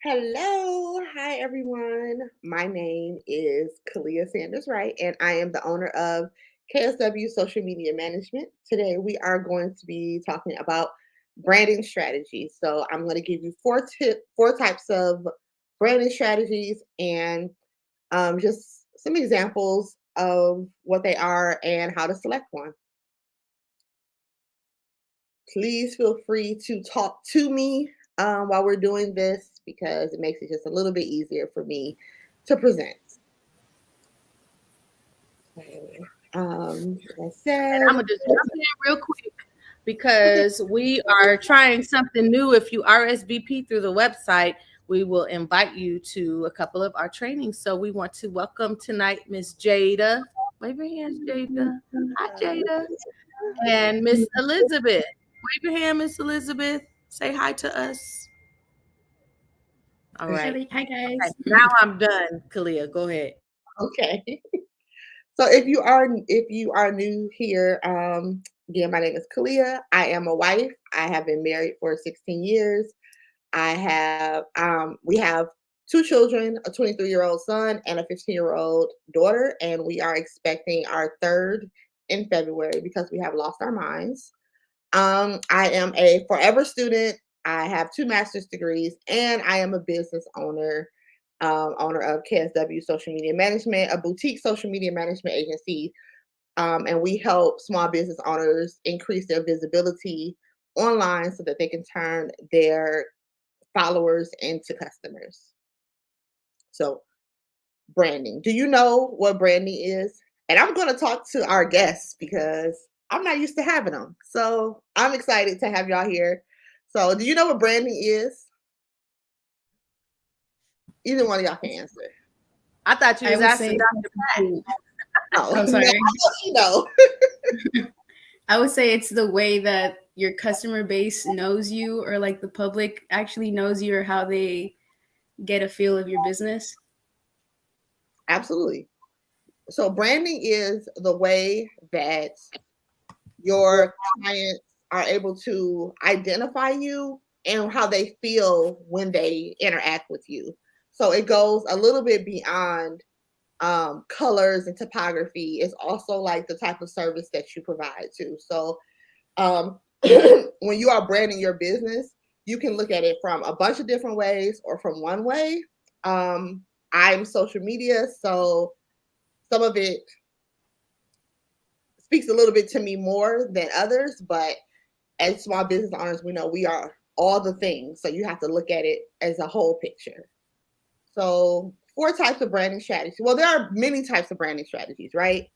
Hello. Hi, everyone. My name is Kalia Sanders Wright, and I am the owner of KSW Social Media Management. Today, we are going to be talking about branding strategies. So, I'm going to give you four types of branding strategies, and just some examples of what they are and how to select one. Please feel free to talk to me while we're doing this because it makes it just a little bit easier for me to present. So, like I And said, I'm gonna just jump in real quick because we are trying something new. If you RSVP through the website, we will invite you to a couple of our trainings. So we want to welcome tonight Miss Jada. Wave your hands, Jada. Hi, Jada. And Miss Elizabeth. Wave your hand, Miss Elizabeth. Say hi to us. All right. Hi Okay. guys. Now I'm done. Kalia, go ahead. okay. So if you are new here, again, my name is Kalia. I am a wife. I have been married for 16 years. We have two children, a 23-year-old son and a 15-year-old daughter, and we are expecting our third in February because we have lost our minds. I am a forever student. I have two master's degrees, and I am a business owner, owner of KSW Social Media Management, a boutique social media management agency. And we help small business owners increase their visibility online so that they can turn their followers into customers. So, branding. Do you know what branding is? And I'm going to talk to our guests because I'm not used to having them. So, I'm excited to have y'all here. So, do you know what branding is? Either one of y'all can answer. I thought you I was would asking say Dr. Pat. Oh, I'm no, sorry. you know. I would say it's the way that your customer base knows you, or like the public actually knows you, or how they get a feel of your business. Absolutely. So, branding is the way that your clients are able to identify you and how they feel when they interact with you. So it goes a little bit beyond colors and topography. It's also like the type of service that you provide too. So um, when you are branding your business, you can look at it from a bunch of different ways or from one way. Um, I'm social media, so some of it speaks a little bit to me more than others, but as small business owners, we know we are all the things. So you have to look at it as a whole picture. So, four types of branding strategies. Well, there are many types of branding strategies, right?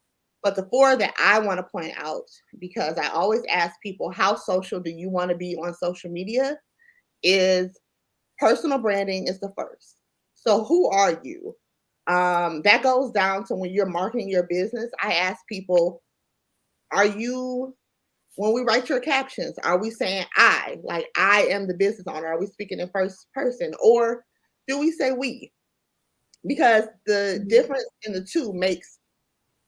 But the four that I want to point out, because I always ask people, how social do you want to be on social media? Is personal branding is the first. So, who are you? That goes down to when you're marketing your business. I ask people, are you when we write your captions, are we saying I, like I am the business owner? Are we speaking in first person? Or do we say we? Because the difference in the two makes,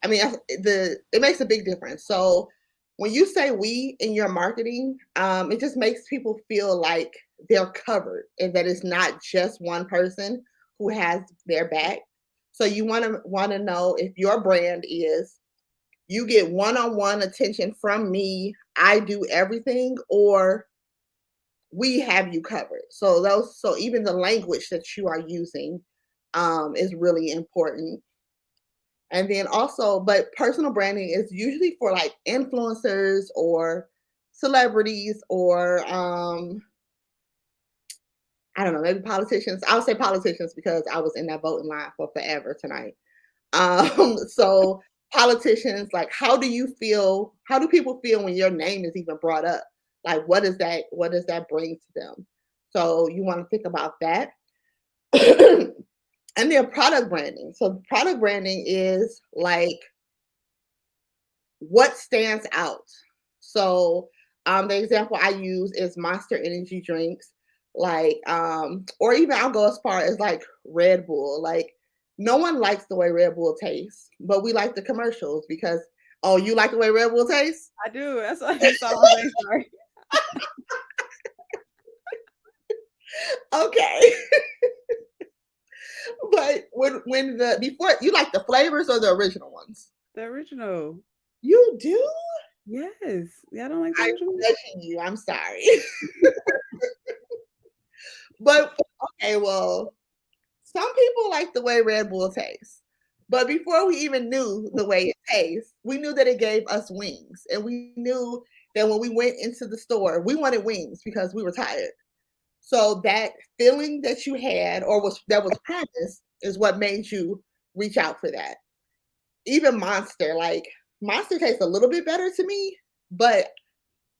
I mean, it makes a big difference. So when you say we in your marketing, it just makes people feel like they're covered and that it's not just one person who has their back. So you want to know if your brand is you get one-on-one attention from me, I do everything, or we have you covered. So even the language that you are using is really important. And then also, but personal branding is usually for like influencers or celebrities or I don't know, maybe politicians. I would say politicians because I was in that voting line for forever tonight. So politicians, like, how do you feel? How do people feel when your name is even brought up? Like, what does that bring to them? So you want to think about that. And then product branding. So product branding is like what stands out. So the example I use is Monster Energy drinks, like or even I'll go as far as like Red Bull. Like no one likes the way Red Bull tastes, but we like the commercials because oh, you like the way Red Bull tastes? I do. That's what I saw my face. Sorry. Okay. when the before you like the flavors or the original ones? The original. You do? Yes. Y'all don't like the I'm original? judging you. I'm sorry. But okay, well, some people like the way Red Bull tastes. But before we even knew the way it tastes, we knew that it gave us wings. And we knew that when we went into the store, we wanted wings because we were tired. So that feeling that you had or that was promised is what made you reach out for that. Even Monster, like Monster tastes a little bit better to me, but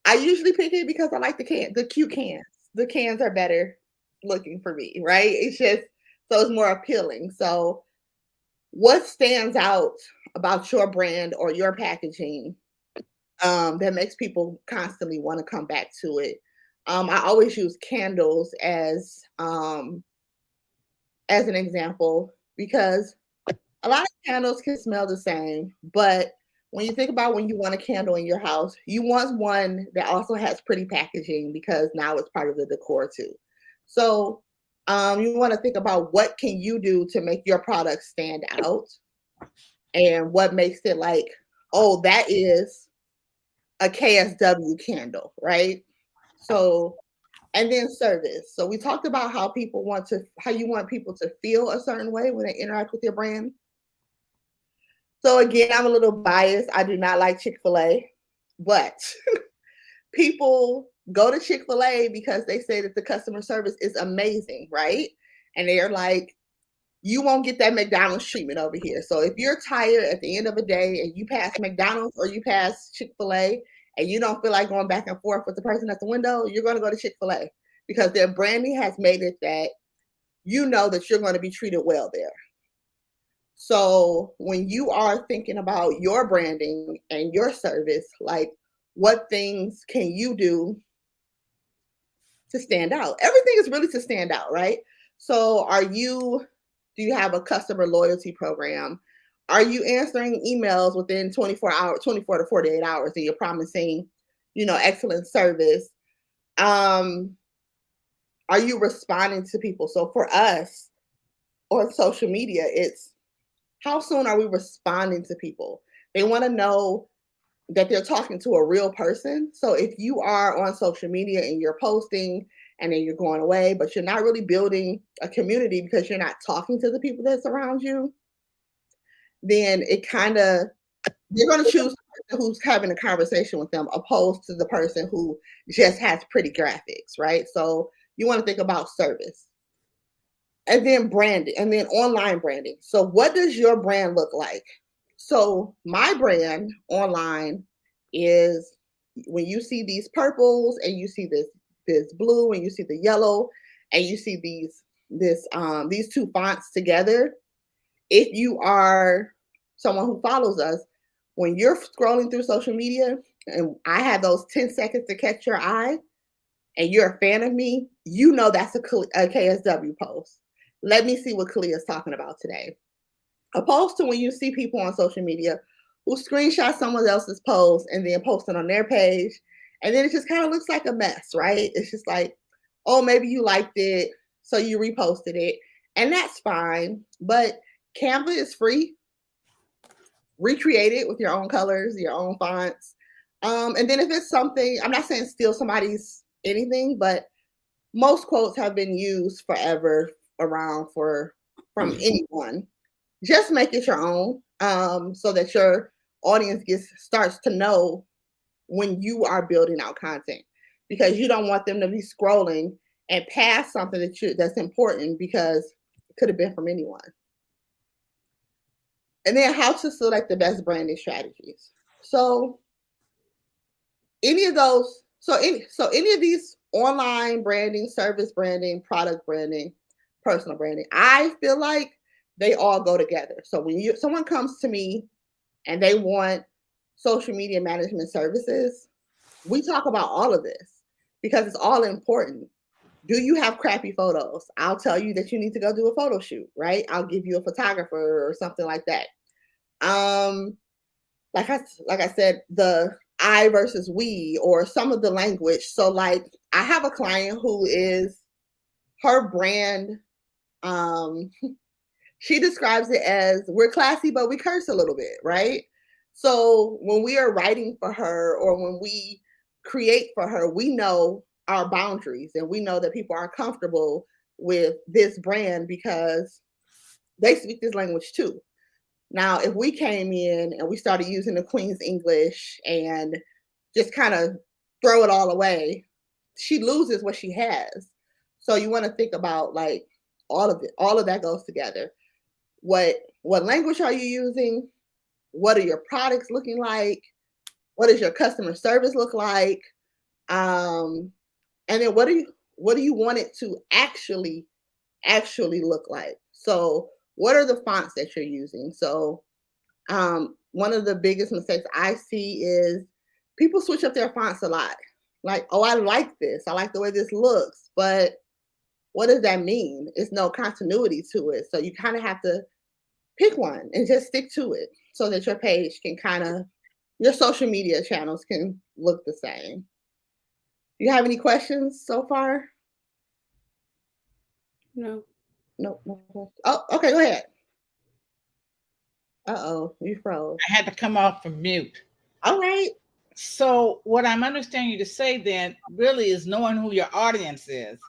I usually pick it because I like the cute cans. The cans are better looking for me, right? It's just so it's more appealing. So what stands out about your brand or your packaging that makes people constantly want to come back to it? I always use candles as an example because a lot of candles can smell the same, but when you think about when you want a candle in your house, you want one that also has pretty packaging because now it's part of the decor too. So you want to think about what can you do to make your product stand out and what makes it like, oh, that is a KSW candle, right? So, and then service. So we talked about how you want people to feel a certain way when they interact with your brand. So again, I'm a little biased. I do not like Chick-fil-A, but people go to Chick-fil-A because they say that the customer service is amazing, right? And they're like, you won't get that McDonald's treatment over here. So if you're tired at the end of a day and you pass McDonald's or you pass Chick-fil-A and you don't feel like going back and forth with the person at the window, you're going to go to Chick-fil-A because their branding has made it that you know that you're going to be treated well there. So when you are thinking about your branding and your service, like what things can you do to stand out? Everything is really to stand out, right? So do you have a customer loyalty program? Are you answering emails within 24 to 48 hours and you're promising, excellent service? Are you responding to people? So for us on social media, it's how soon are we responding to people? They want to know that they're talking to a real person. So if you are on social media and you're posting and then you're going away, but you're not really building a community because you're not talking to the people that surround you, then you're going to choose the person who's having a conversation with them opposed to the person who just has pretty graphics, right? So you want to think about service. And then branding, and then online branding. So what does your brand look like? So my brand online is when you see these purples and you see this blue and you see the yellow and you see these two fonts together. If you are someone who follows us, when you're scrolling through social media and I have those 10 seconds to catch your eye and you're a fan of me, you know that's a KSW post. Let me see what Kalia is talking about today. Opposed to when you see people on social media who screenshot someone else's post and then post it on their page, and then it just kind of looks like a mess, right? It's just like, oh, maybe you liked it, so you reposted it, and that's fine. But Canva is free. Recreate it with your own colors, your own fonts. And then if it's something, I'm not saying steal somebody's anything, but most quotes have been used forever around from anyone. Just make it your own so that your audience starts to know when you are building out content, because you don't want them to be scrolling and pass something that's important because it could have been from anyone. And then how to select the best branding strategies. So any of these online branding, service branding, product branding, personal branding, I feel like they all go together. So when someone comes to me and they want social media management services, we talk about all of this because it's all important. Do you have crappy photos? I'll tell you that you need to go do a photo shoot, right? I'll give you a photographer or something like that. Like I said, the I versus we, or some of the language. So like I have a client who is her brand. she describes it as we're classy, but we curse a little bit, right? So when we are writing for her or when we create for her, we know our boundaries and we know that people are comfortable with this brand because they speak this language too. Now, if we came in and we started using the Queen's English and just kind of throw it all away, she loses what she has. So you want to think about like all of it. All of that goes together. What language are you using? What are your products looking like? What does your customer service look like? And then what do you want it to actually look like? So what are the fonts that you're using? So one of the biggest mistakes I see is people switch up their fonts a lot. Like, oh, I like this. I like the way this looks, but what does that mean? It's no continuity to it. So you kind of have to pick one and just stick to it so that your page can your social media channels can look the same. Do you have any questions so far? No. No. Oh, okay, go ahead. Uh-oh, you froze. I had to come off from mute. All right. So what I'm understanding you to say then really is knowing who your audience is.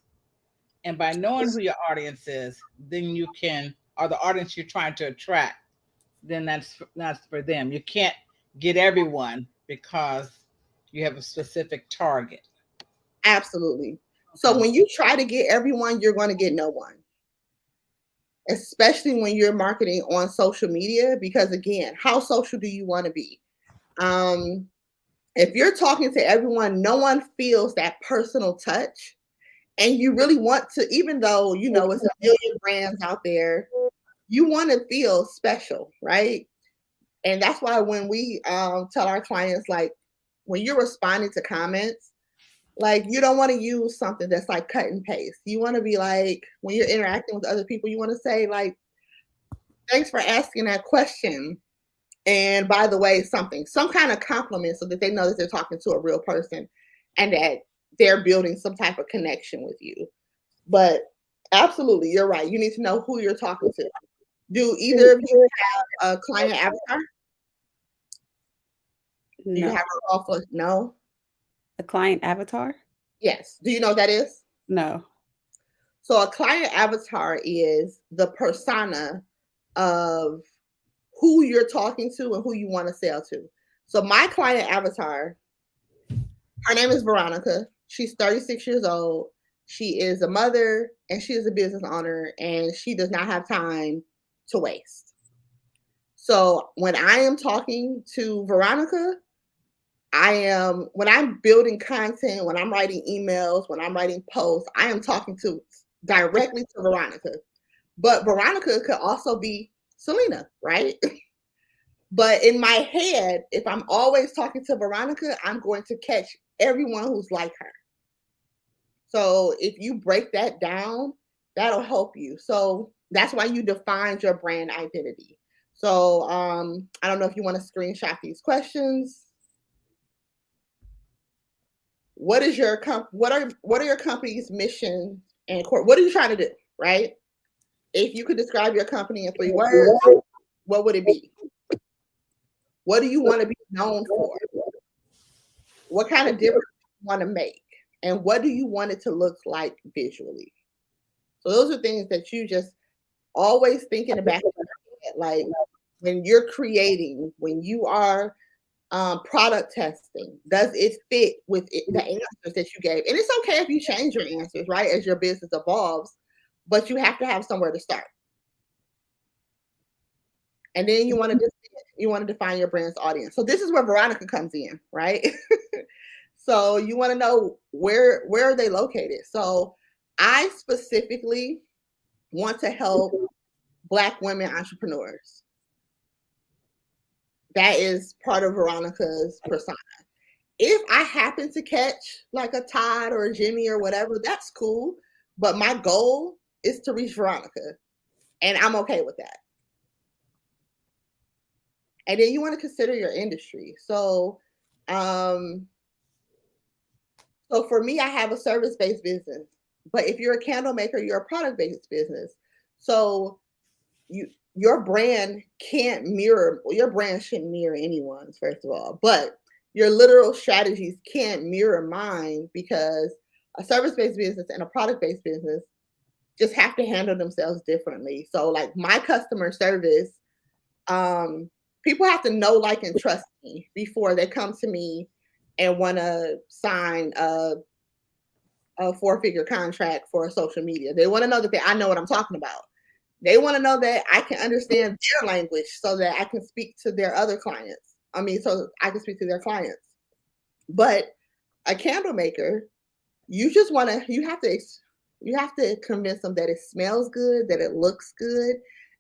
And by knowing who your audience is, then you can, or the audience you're trying to attract, then that's for them. You can't get everyone because you have a specific target. Absolutely. So when you try to get everyone, you're going to get no one. Especially when you're marketing on social media, because again, how social do you want to be? If you're talking to everyone, no one feels that personal touch. And you really want to, even though, you know, it's a million brands out there, you want to feel special, right? And that's why when we tell our clients, like, when you're responding to comments, like, you don't want to use something that's like cut and paste. You want to be like, when you're interacting with other people, you want to say, like, thanks for asking that question. And by the way, some kind of compliment so that they know that they're talking to a real person and that they're building some type of connection with you. But absolutely, you're right. You need to know who you're talking to. Do either of you have a client avatar? Do you No. have a offer? No? A client avatar? Yes. Do you know what that is? No. So a client avatar is the persona of who you're talking to and who you want to sell to. So my client avatar, her name is Veronica. She's 36 years old. She is a mother and she is a business owner and she does not have time to waste. So when I am talking to Veronica, when I'm building content, when I'm writing emails, when I'm writing posts, I am talking directly to Veronica. But Veronica could also be Selena, right? But in my head, if I'm always talking to Veronica, I'm going to catch everyone who's like her. So if you break that down, that'll help you. So that's why you defined your brand identity. So I don't know if you want to screenshot these questions. What is your what are your company's mission and core? What are you trying to do, right? If you could describe your company in 3 words, what would it be? What do you want to be known for? What kind of difference do you want to make? And what do you want it to look like visually? So those are things that you just always think in the back of your head. Like when you're creating, when you are product testing, does it fit with the answers that you gave? And it's okay if you change your answers, right, as your business evolves, but you have to have somewhere to start. And then you want to define your brand's audience. So this is where Veronica comes in, right? So you want to know where are they located? So I specifically want to help Black women entrepreneurs. That is part of Veronica's persona. If I happen to catch like a Todd or a Jimmy or whatever, that's cool. But my goal is to reach Veronica. And I'm okay with that. And then you want to consider your industry. So for me, I have a service-based business. But if you're a candle maker, you're a product-based business. So your brand can't mirror, well, your brand shouldn't mirror anyone's, first of all, but your literal strategies can't mirror mine, because a service-based business and a product-based business just have to handle themselves differently. So like my customer service, people have to know, like, and trust me before they come to me and want to sign a 4-figure contract for a social media. They want to know that I know what I'm talking about. They want to know that I can understand their language so that I can speak to their other clients. So I can speak to their clients. But a candle maker, you have to convince them that it smells good, that it looks good,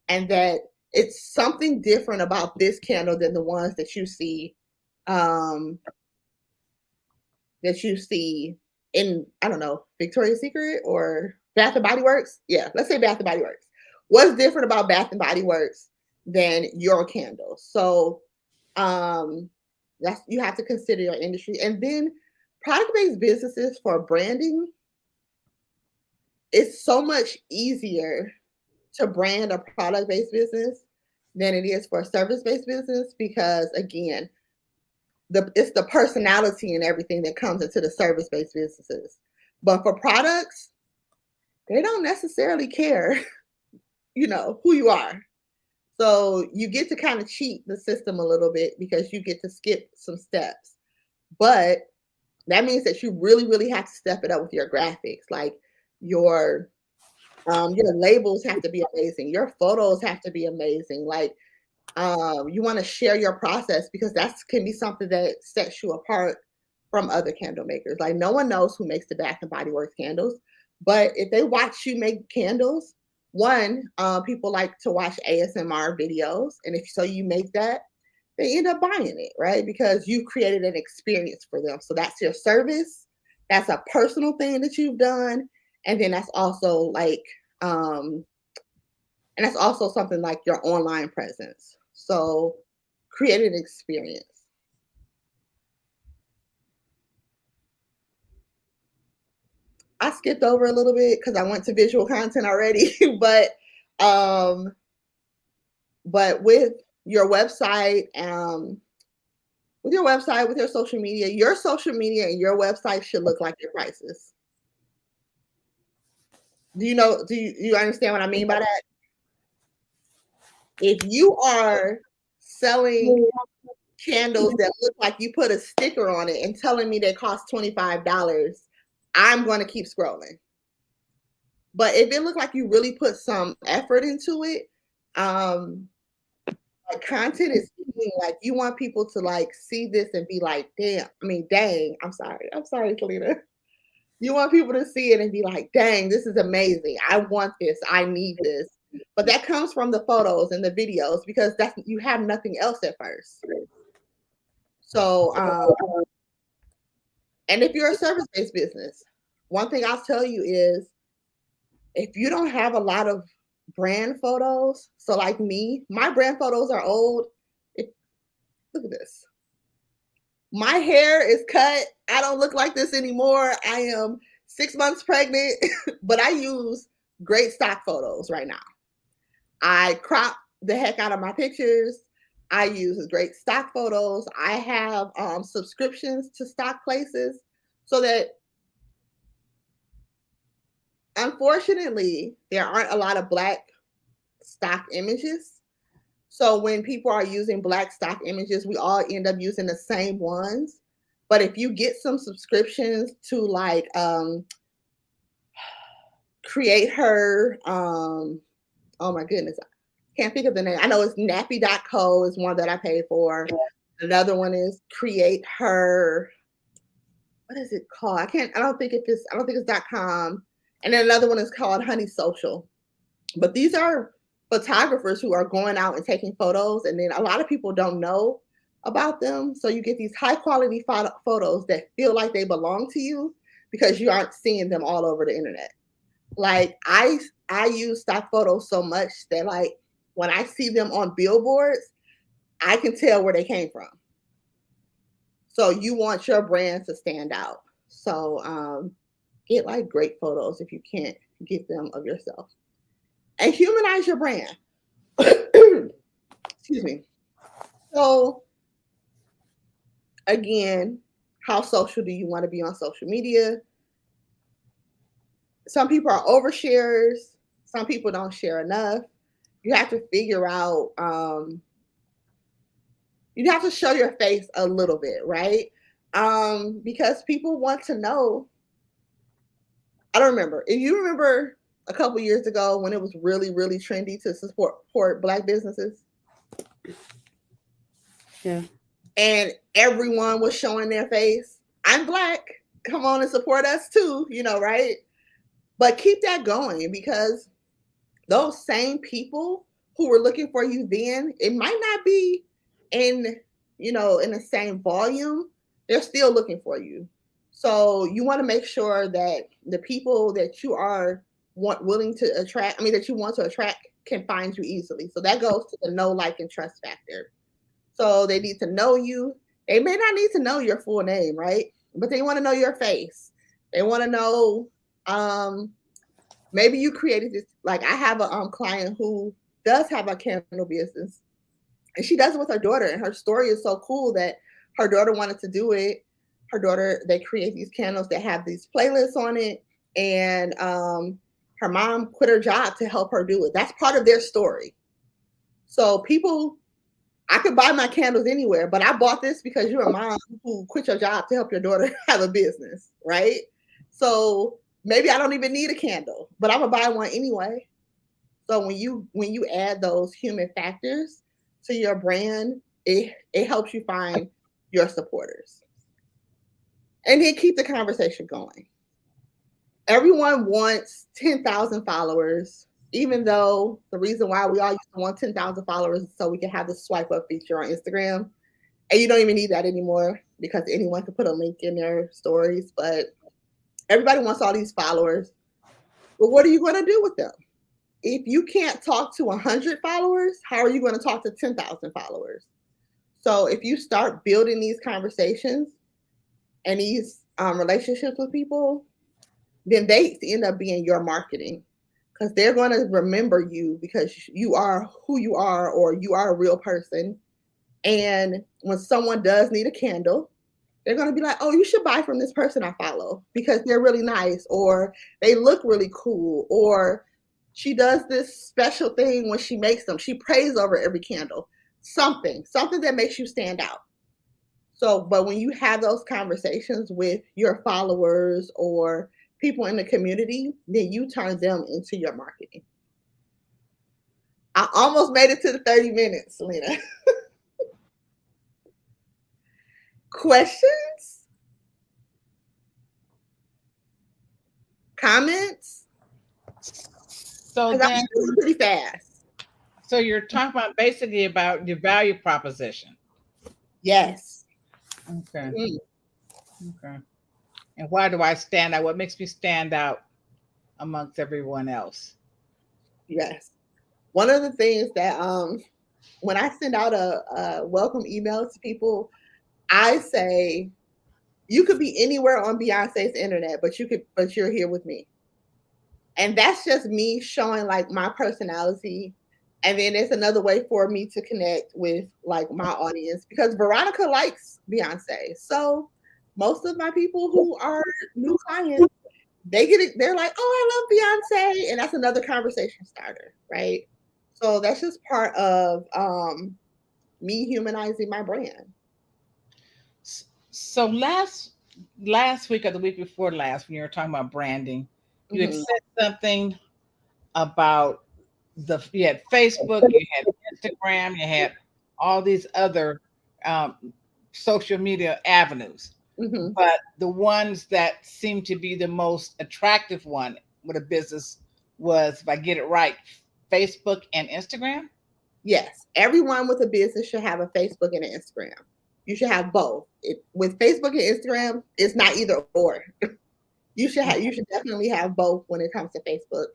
and that it's something different about this candle than the ones that you see in, I don't know, Victoria's Secret or Bath and Body Works. Yeah, let's say Bath and Body Works. What's different about Bath and Body Works than your candles? So you have to consider your industry. And then product-based businesses, for branding, it's so much easier to brand a product-based business than it is for a service-based business, because again, it's the personality and everything that comes into the service-based businesses. But for products, they don't necessarily care, who you are. So you get to kind of cheat the system a little bit because you get to skip some steps. But that means that you really, really have to step it up with your graphics. Like your labels have to be amazing. Your photos have to be amazing. Like you want to share your process, because that can be something that sets you apart from other candle makers. Like no one knows who makes the Bath and Body Works candles, but if they watch you make candles, people like to watch ASMR videos, and if you make that, they end up buying it, right? Because you've created an experience for them. So that's your service. That's a personal thing that you've done, and then that's also like, and that's also something like your online presence. So create an experience. I skipped over a little bit because I went to visual content already, but with your website, with your social media and your website should look like your prices. Do you understand what I mean by that? If you are selling candles that look like you put a sticker on it and telling me they cost $25, I'm going to keep scrolling. But if it looks like you really put some effort into it, like content is like you want people to like see this and be like, dang, I'm sorry, Kalina. You want people to see it and be like, dang, this is amazing. I want this. I need this. But that comes from the photos and the videos, because you have nothing else at first. So, and if you're a service-based business, one thing I'll tell you is, if you don't have a lot of brand photos, so like me, my brand photos are old. Look at this. My hair is cut. I don't look like this anymore. I am 6 months pregnant, but I use great stock photos right now. I crop the heck out of my pictures. I use great stock photos. I have subscriptions to stock places, so that, unfortunately, there aren't a lot of Black stock images. So when people are using Black stock images, we all end up using the same ones. But if you get some subscriptions to like Create Her, oh my goodness, I can't think of the name. I know it's nappy.co is one that I paid for. Another one is Create Her. What is it called? I don't think it's .com. And then another one is called Honey Social. But these are photographers who are going out and taking photos, and then a lot of people don't know about them. So you get these high quality photos that feel like they belong to you because you aren't seeing them all over the internet. Like I use stock photos so much that like when I see them on billboards, I can tell where they came from. So you want your brand to stand out. So get like great photos if you can't get them of yourself. And humanize your brand. Excuse me. So again, how social do you want to be on social media? Some people are oversharers. Some people don't share enough. You have to figure out, you have to show your face a little bit, right? Because people want to know. I don't remember. If you remember a couple years ago when it was really, really trendy to support Black businesses, Yeah. and everyone was showing their face. I'm Black. Come on and support us too, right? But keep that going, because those same people who were looking for you then, it might not be in the same volume. They're still looking for you. So you want to make sure that the people that you are willing to attract, that you want to attract, can find you easily. So that goes to the know, like, and trust factor. So they need to know you. They may not need to know your full name, right? But they want to know your face. They want to know, maybe you created this. Like, I have a client who does have a candle business, and she does it with her daughter. And her story is so cool that her daughter wanted to do it. Her daughter, they create these candles that have these playlists on it. And her mom quit her job to help her do it. That's part of their story. So I could buy my candles anywhere, but I bought this because you're a mom who quit your job to help your daughter have a business, right? So maybe I don't even need a candle, but I'm gonna buy one anyway. So when you add those human factors to your brand, it helps you find your supporters. And then keep the conversation going. Everyone wants 10,000 followers, even though the reason why we all used to want 10,000 followers is so we can have the swipe up feature on Instagram. And you don't even need that anymore because anyone can put a link in their stories. But everybody wants all these followers. But what are you going to do with them? If you can't talk to 100 followers, how are you going to talk to 10,000 followers? So if you start building these conversations and these relationships with people, then they end up being your marketing, because they're going to remember you because you are who you are, or you are a real person. And when someone does need a candle, they're going to be like, oh, you should buy from this person I follow because they're really nice, or they look really cool, or she does this special thing when she makes them. She prays over every candle. Something that makes you stand out. So, but when you have those conversations with your followers or people in the community, then you turn them into your marketing. I almost made it to the 30 minutes, Selena. Questions? Comments? So then, pretty fast. So you're talking about basically about your value proposition. Yes. Okay. Okay. And why do I stand out? What makes me stand out amongst everyone else? Yes. One of the things that when I send out a welcome email to people, I say, you could be anywhere on Beyonce's internet, but you're here with me. And that's just me showing like my personality. And then there's another way for me to connect with like my audience, because Veronica likes Beyonce. So most of my people who are new clients, they're like, oh, I love Beyonce. And that's another conversation starter, right? So that's just part of me humanizing my brand. So last week or the week before last, when you were talking about branding, you had said something about you had Facebook, you had Instagram, you had all these other social media avenues. Mm-hmm. But the ones that seemed to be the most attractive one with a business was, if I get it right, Facebook and Instagram? Yes. Everyone with a business should have a Facebook and an Instagram. You should have both. With Facebook and Instagram, it's not either or. You should definitely have both when it comes to Facebook.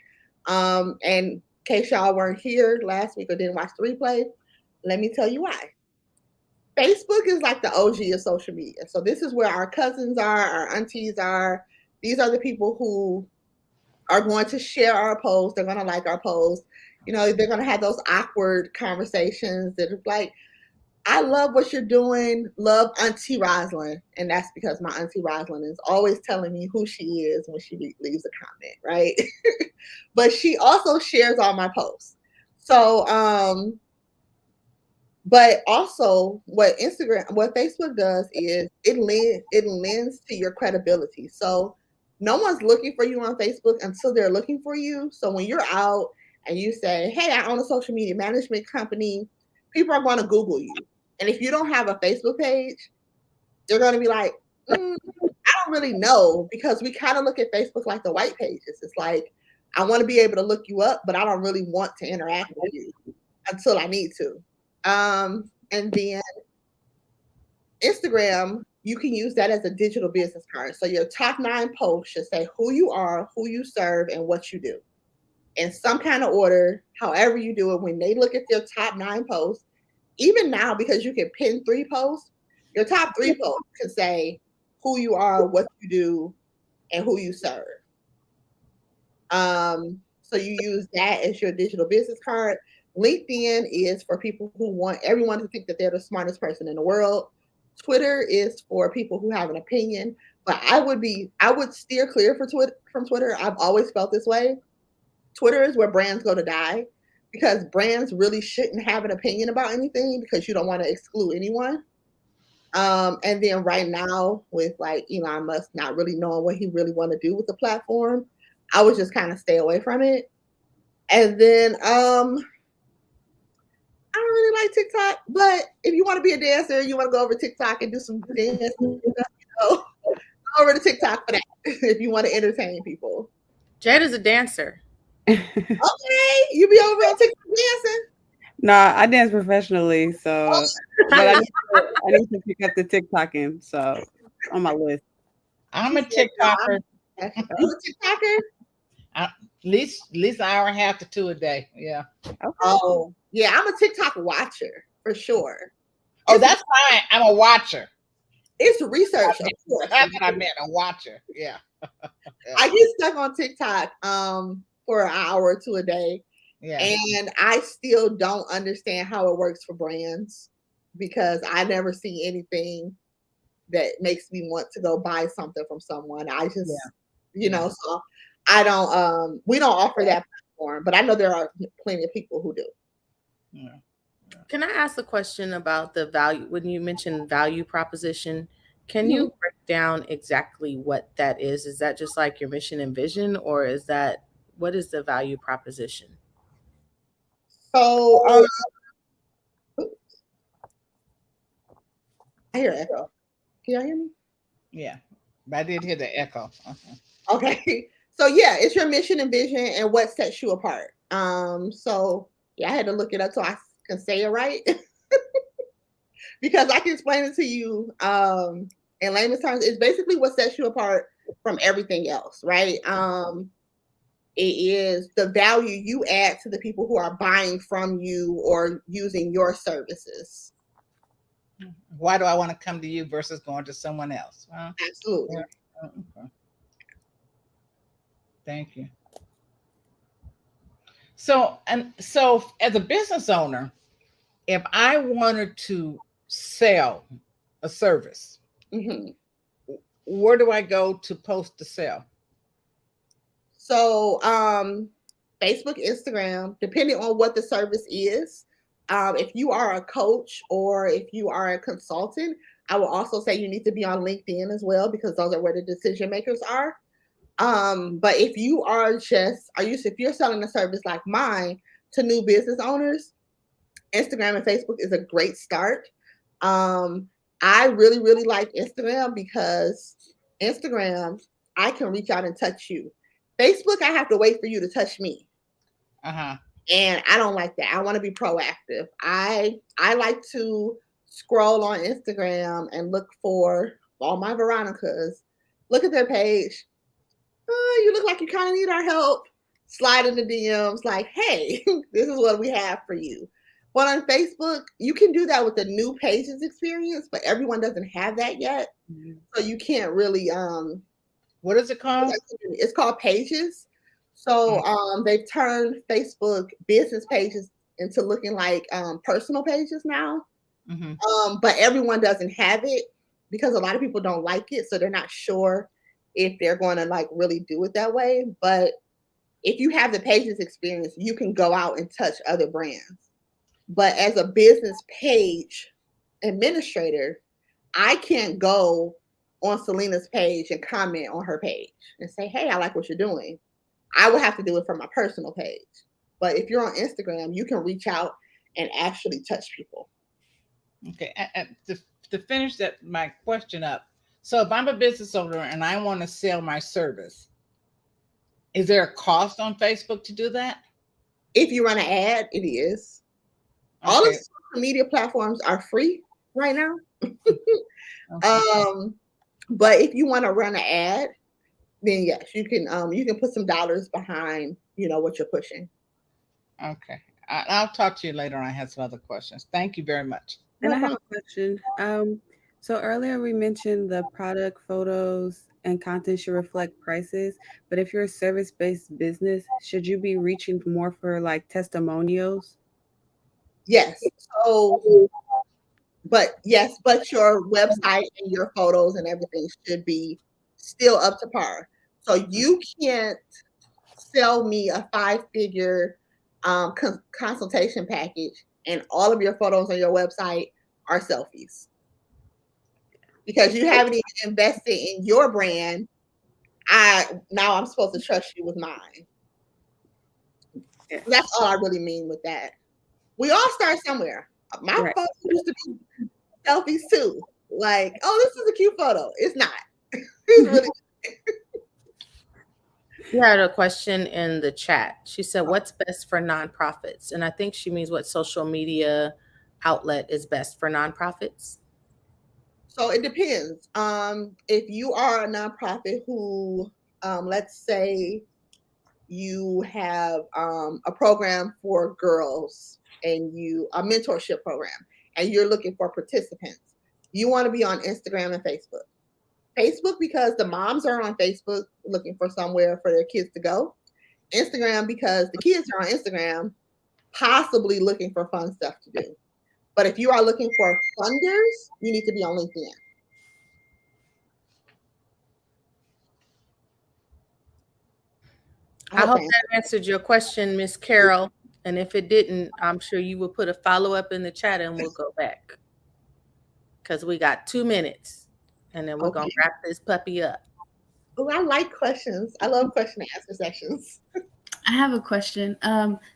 And in case y'all weren't here last week or didn't watch the replay, let me tell you why. Facebook is like the OG of social media. So this is where our cousins are, our aunties are. These are the people who are going to share our posts. They're going to like our posts. You know, they're gonna have those awkward conversations that are like, I love what you're doing. Love Auntie Rosalind. And that's because my Auntie Rosalind is always telling me who she is when she leaves a comment, right? But she also shares all my posts. So, but also what Facebook does is it lends to your credibility. So no one's looking for you on Facebook until they're looking for you. So when you're out and you say, hey, I own a social media management company, people are going to Google you. And if you don't have a Facebook page, they're going to be like, I don't really know, because we kind of look at Facebook like the white pages. It's like, I want to be able to look you up, but I don't really want to interact with you until I need to. And then Instagram, you can use that as a digital business card. So your top 9 posts should say who you are, who you serve, and what you do in some kind of order, however you do it. When they look at your top 9 posts, even now, because you can pin 3 posts, your top 3 posts can say who you are, what you do, and who you serve. So you use that as your digital business card. LinkedIn is for people who want everyone to think that they're the smartest person in the world. Twitter is for people who have an opinion. But I would steer clear from Twitter. I've always felt this way. Twitter is where brands go to die, because brands really shouldn't have an opinion about anything, because you don't want to exclude anyone. And then right now, with like Elon Musk not really knowing what he really want to do with the platform, I would just kind of stay away from it. And then I don't really like TikTok, but if you want to be a dancer, you want to go over TikTok and do some dance, go over to TikTok for that if you want to entertain people. Jade is a dancer. Okay, you be over on TikTok dancing? No, I dance professionally, so but I need to pick up the TikToking, so on my list. I'm a TikToker. You a TikToker? At least an hour and a half to 2 a day. Yeah. Okay. Oh, yeah, I'm a TikTok watcher for sure. Oh, that's fine. I'm a watcher. It's research. That's what I meant. A watcher. Yeah. I get stuck on TikTok for an hour or 2 a day. Yeah. And I still don't understand how it works for brands, because I never see anything that makes me want to go buy something from someone. I just, you know, so I don't, we don't offer that platform, but I know there are plenty of people who do. Yeah. Can I ask a question about the value? When you mentioned value proposition, can you break down exactly what that is? Is that just like your mission and vision, or is that, what is the value proposition? So, I hear echo. Can y'all hear me? Yeah. But I did hear the echo. Okay. So yeah, it's your mission and vision and what sets you apart. So yeah, I had to look it up so I can say it right. Because I can explain it to you in layman's terms. It's basically what sets you apart from everything else, right? It is the value you add to the people who are buying from you or using your services. Why do I want to come to you versus going to someone else? Huh? Absolutely. Yeah. Okay. Thank you. So as a business owner, if I wanted to sell a service, where do I go to post to sell? So Facebook, Instagram, depending on what the service is. If you are a coach or if you are a consultant, I will also say you need to be on LinkedIn as well, because those are where the decision makers are. But if you are if you're selling a service like mine to new business owners, Instagram and Facebook is a great start. I really, really like Instagram, because Instagram, I can reach out and touch you. Facebook, I have to wait for you to touch me. And I don't like that. I want to be proactive. I like to scroll on Instagram and look for all my Veronicas, look at their page. You look like you kind of need our help. Slide in the DMs like, hey, this is what we have for you. But on Facebook, you can do that with the new pages experience, but everyone doesn't have that yet. So you can't really what is it called? It's called Pages. So they've turned Facebook business pages into looking like personal pages now. But everyone doesn't have it because a lot of people don't like it, so they're not sure if they're going to like really do it that way. But if you have the pages experience, you can go out and touch other brands. But as a business page administrator, I can't go on Selena's page and comment on her page and say, hey, I like what you're doing. I would have to do it from my personal page. But if you're on Instagram, you can reach out and actually touch people. Okay, to finish my question up. So if I'm a business owner and I want to sell my service, is there a cost on Facebook to do that? If you run an ad, it is. Okay. All of the social media platforms are free right now. Okay. But if you want to run an ad, then yes, you can put some dollars behind, what you're pushing. Okay. I'll talk to you later on. I have some other questions. Thank you very much. And I have a question. So earlier we mentioned the product photos and content should reflect prices, but if you're a service-based business, should you be reaching more for like testimonials? Yes. But your website and your photos and everything should be still up to par. So you can't sell me a 5-figure consultation package and all of your photos on your website are selfies because you haven't even invested in your brand. Now I'm supposed to trust you with mine. Yeah. That's all I really mean with that. We all start somewhere. My photos used to be selfies too. Like, oh, this is a cute photo. It's not. It's really. We had a question in the chat. She said, what's best for nonprofits? And I think she means what social media outlet is best for nonprofits. So it depends. If you are a nonprofit who, let's say you have a program for girls and a mentorship program, and you're looking for participants, you want to be on Instagram and Facebook. Facebook because the moms are on Facebook looking for somewhere for their kids to go. Instagram because the kids are on Instagram possibly looking for fun stuff to do. But if you are looking for funders, you need to be on LinkedIn. I hope that answered your question, Miss Carol. And if it didn't, I'm sure you will put a follow-up in the chat and we'll go back. Because we got 2 minutes. And then we're going to wrap this puppy up. Oh, I like questions. I love question and answer sessions. I have a question.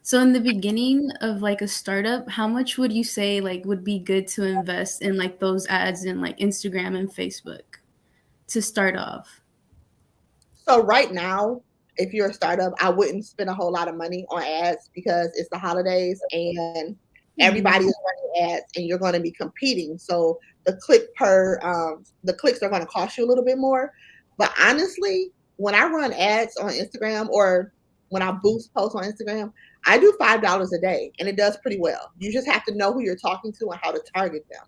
So in the beginning of like a startup, how much would you say like would be good to invest in like those ads in like Instagram and Facebook to start off? So right now, if you're a startup, I wouldn't spend a whole lot of money on ads because it's the holidays and everybody is running ads and you're going to be competing. So the clicks are going to cost you a little bit more. But honestly, when I run ads on Instagram or when I boost posts on Instagram, I do $5 a day and it does pretty well. You just have to know who you're talking to and how to target them.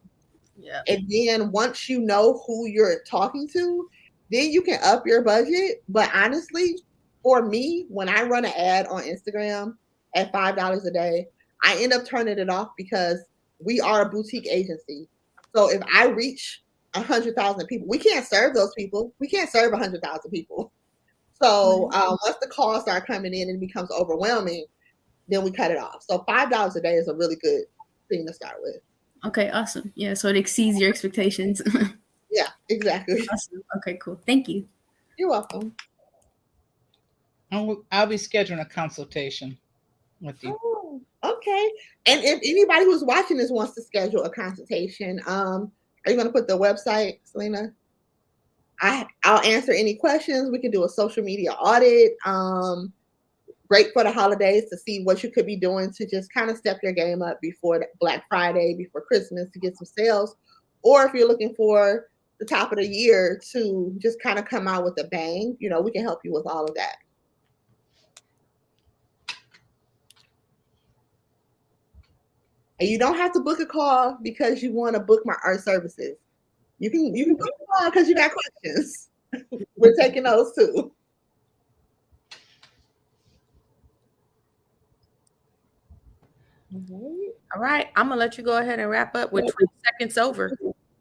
Yeah. And then once you know who you're talking to, then you can up your budget. But honestly, for me, when I run an ad on Instagram at $5 a day, I end up turning it off because we are a boutique agency. So if I reach 100,000 people, we can't serve those people. We can't serve 100,000 people. So once the calls start coming in and it becomes overwhelming, then we cut it off. So $5 a day is a really good thing to start with. Okay, awesome. Yeah, so it exceeds your expectations. Yeah, exactly. Awesome. Okay, cool. Thank you. You're welcome. I'll be scheduling a consultation with you. Oh, okay. And if anybody who's watching this wants to schedule a consultation, are you going to put the website, Selena? I'll answer any questions. We can do a social media audit. Great for the holidays to see what you could be doing to just kind of step your game up before Black Friday, before Christmas to get some sales. Or if you're looking for the top of the year to just kind of come out with a bang, we can help you with all of that. And you don't have to book a call because you want to book our services. You can book a call because you got questions. We're taking those too. All right, I'm gonna let you go ahead and wrap up. We're 20 seconds over.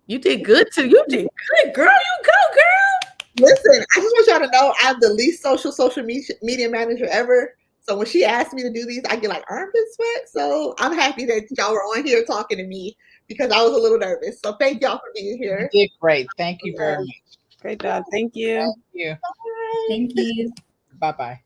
You did good too. You did good, girl. You go, girl. Listen, I just want y'all to know I'm the least social media manager ever. So when she asked me to do these, I get like armpit sweat. So I'm happy that y'all were on here talking to me because I was a little nervous. So thank y'all for being here. You did great. Thank you very much. Great job. Thank you. Thank you. Thank you. Bye-bye.